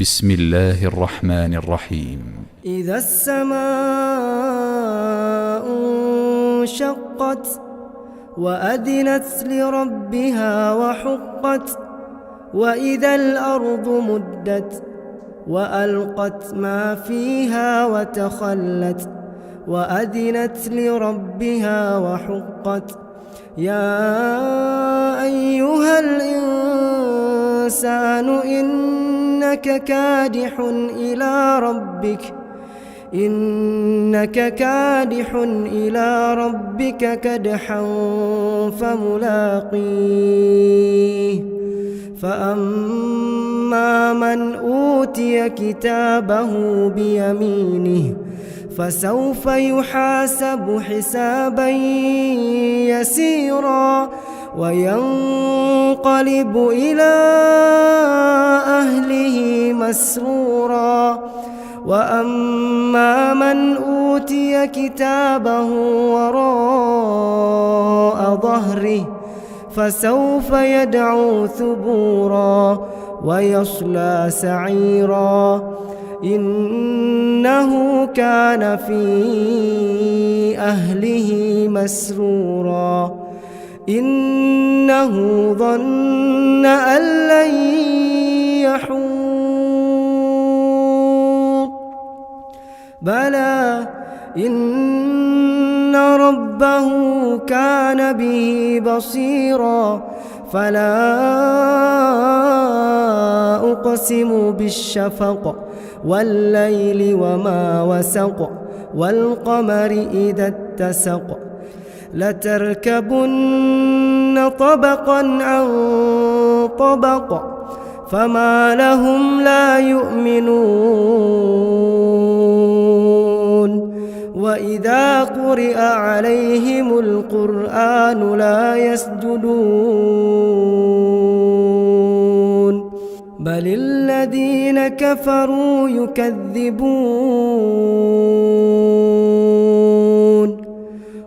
بسم الله الرحمن الرحيم. إذا السماء انشقت وأذنت لربها وحقت وإذا الأرض مدت وألقت ما فيها وتخلت وأذنت لربها وحقت يا أيها الإنسان إنك كادح إلى ربك كدحا فملاقيه فأما من أوتي كتابه بيمينه فسوف يحاسب حسابا يسيرا وينقلب إلى أهله مسرورا وأما من أوتي كتابه وراء ظهره فسوف يدعو ثبورا ويصلى سعيرا إنه كان في أهله مسرورا إنه ظن أن لن يحور بلى إن ربه كان به بصيرا فلا أقسم بالشفق والليل وما وسق والقمر إذا اتسق لتركبن طبقا عن طبق فما لهم لا يؤمنون وإذا قرئ عليهم القرآن لا يسجدون بل الذين كفروا يكذبون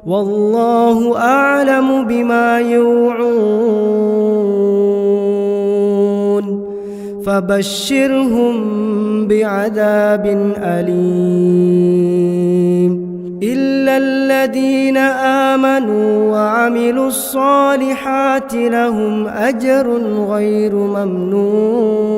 والله أعلم بما يوعون فبشرهم بعذاب أليم إلا الذين آمنوا وعملوا الصالحات لهم أجر غير ممنون